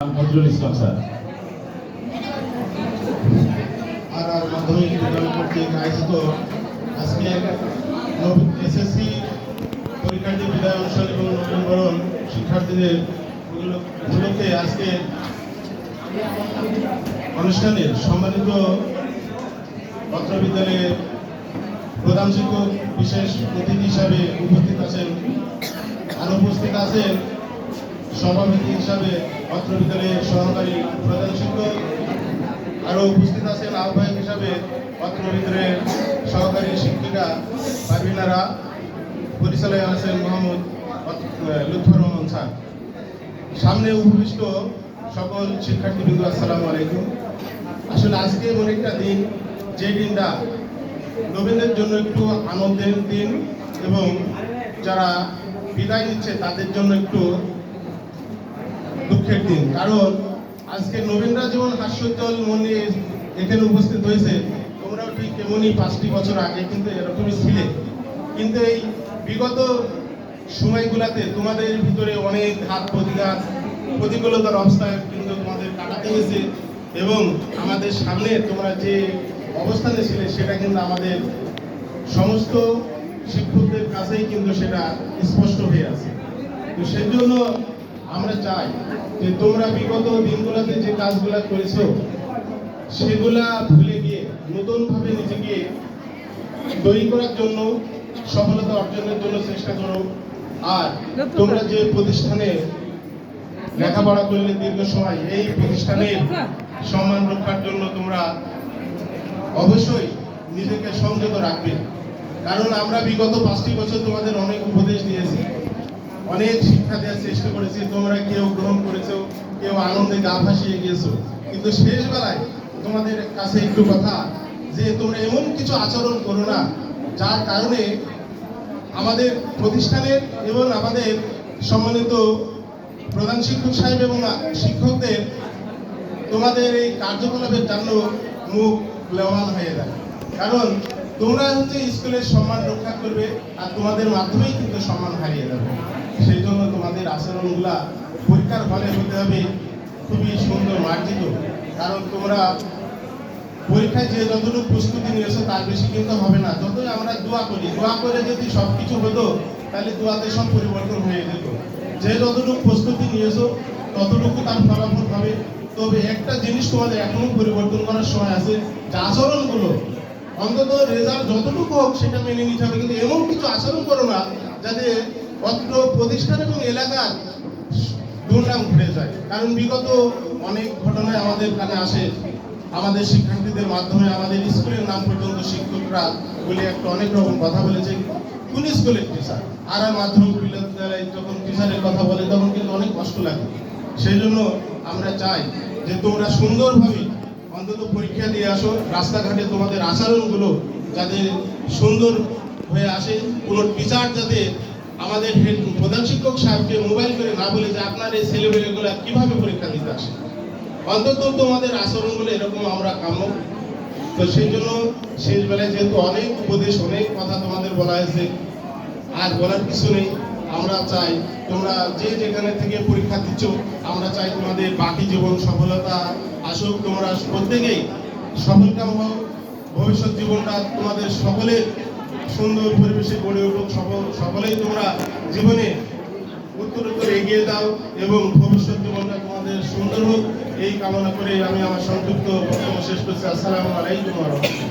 Nazrul Islam sir আর মাধ্যমিক বিদ্যালয় কর্তৃক আয়োজিত আজকে এসএসসি পরীক্ষার্থী বিদায় অনুষ্ঠান এবং নবীনবরণ শিক্ষার্থীদের উপলক্ষে আজকে অনুষ্ঠানের সম্মানিত পত্র বিদ্যালয়ের প্রধান শিক্ষক বিশেষ অতিথি হিসাবে উপস্থিত আছেন। আর উপস্থিত আছেন সভাপতি হিসাবে পত্র বিদ্যালয়ের সহকারী প্রধান শিক্ষক, আরও উপস্থিত আছেন আহ্বায়ক হিসাবে পত্র বিদ্যালয়ের সহকারী শিক্ষিকা পারভিনারা, পরিচালক আছেন মোহাম্মদ লুৎফর রহমান স্যার। সামনে উপবিষ্ট সকল শিক্ষার্থীবৃন্দ, আসসালামু আলাইকুম। আসলে আজকে এমন একটা দিন, যে দিনটা নবীনদের জন্য একটু আনন্দের দিন এবং যারা বিদায় নিচ্ছে তাদের জন্য একটু দুঃখের দিন। কারণ আজকে নবীনরা যেমন হাস্যোজ্জ্বল মন নিয়ে এখানে উপস্থিত হয়েছে, তোমরাও ঠিক তেমনই 5টি বছর আগে কিন্তু এরকমই ছিলে। কিন্তু এই বিগত সময়গুলোতে তোমাদের ভিতরে অনেক ঘাত প্রতিকূলতার অবস্থায় কিন্তু তোমাদের কাটাতে হয়েছে এবং আমাদের সামনে তোমরা যে অবস্থানে ছিলে সেটা কিন্তু আমাদের সমস্ত শিক্ষকদের কাছেই কিন্তু সেটা স্পষ্ট হয়ে আছে। তো সেই জন্য আমরা চাই যে তোমরা বিগত দিনগুলোতে যে কাজগুলা করেছো সেগুলা ভুলে গিয়ে নতুনভাবে নিজেকে তৈরি করার জন্য, সফলতা অর্জনের জন্য চেষ্টা করো। আর তোমরা যে প্রতিষ্ঠানে লেখাপড়া করলে দীর্ঘ সময়, এই প্রতিষ্ঠানের সম্মান রক্ষার জন্য তোমরা অবশ্যই নিজেকে সংযত রাখবে। কারণ আমরা বিগত 5টি বছর তোমাদের অনেক উপদেশ দিয়েছি, অনেক শিক্ষা দেওয়ার চেষ্টা করেছি, তোমরা কেউ গ্রহণ করেছো, কেউ আনন্দে গা ভাসিয়ে গিয়েছো। কিন্তু শেষ বেলায় তোমাদের কাছে একটু কথা, যে তোমরা এমন কিছু আচরণ করো না যার কারণে আমাদের প্রতিষ্ঠানের এবং আমাদের সম্মানিত প্রধান শিক্ষক সাহেব এবং শিক্ষকদের তোমাদের এই কার্যকলাপের জন্য মুখ ম্লান হয়ে যায়। কারণ তোমরা হচ্ছে স্কুলের সম্মান রক্ষা করবে আর তোমাদের মাধ্যমেই কিন্তু সম্মান হারিয়ে যাবে। সেই জন্য তোমাদের আচরণগুলা পরীক্ষার ফলে হতে হবে খুবই সুন্দর মার্জিত। কারণ তোমরা পরীক্ষায় যে যতটুকু প্রস্তুতি নিয়েছো তার বেশি কিন্তু হবে না। যতই আমরা দোয়া করি, দোয়া করে যদি সব কিছু হতো তাহলে দোয়াতে সব পরিবর্তন হয়ে যেত। যে যতটুকু প্রস্তুতি নিয়েছো ততটুকু তার ফলাফল হবে। তবে একটা জিনিস তোমাদের এখনো পরিবর্তন করার সময় আছে, যে আচরণগুলো অন্তত রেজাল্ট যতটুকু হোক সেটা মেনে নিতে হবে। কিন্তু এমন কিছু আচরণ করো না যাতে অত্র প্রতিষ্ঠান এবং এলাকার দুর্নাম ঘুরে যায়। কারণ বিগত অনেক ঘটনায় আমাদের কানে আসে, আমাদের শিক্ষার্থীদের মাধ্যমে আমাদের স্কুলের নাম পর্যন্ত শিক্ষকরা বলে একটা অনেক রকম কথা বলেছে, কোন স্কুলের টিচার। আর মাধ্যমিক বিদ্যালয়ে যখন টিচারের কথা বলে তখন কিন্তু অনেক কষ্ট লাগে। সেই জন্য আমরা চাই যে তোমরা সুন্দরভাবে অন্তত পরীক্ষা দিয়ে আসো। রাস্তাঘাটে তোমাদের আচরণগুলো যাতে সুন্দর হয়ে আসে। কোনো টিচার যাতে আমাদের প্রধান শিক্ষক সাহেবকে মোবাইল করে না বলে যে আপনার এই ছেলেমেয়েগুলো কিভাবে পরীক্ষা দিতে আসে। অন্তত তোমাদের আচরণগুলো এরকম আমরা কাম্য। তো সেই জন্য শেষ বেলায় যেহেতু অনেক উপদেশ, অনেক কথা তোমাদের বলা হয়েছে, আর বলার কিছু নেই। আমরা চাই তোমরা যে যেখানে থেকে পরীক্ষা দিচ্ছ, আমরা চাই তোমাদের বাকি জীবন সফলতা আসুক। তোমরা প্রত্যেকেই সফলকাম হও, ভবিষ্যৎ জীবনটা তোমাদের সকলের সুন্দর পরিবেশে গড়ে উঠুক। সকলেই তোমরা জীবনে উত্তরোত্তর এগিয়ে দাও এবং ভবিষ্যৎ জীবনটা তোমাদের সুন্দর হোক, এই কামনা করে আমি আমার সংক্ষিপ্ত বক্তব্য শেষ করছি। আসসালামু আলাইকুম ওয়া রাহমাতুল্লাহ।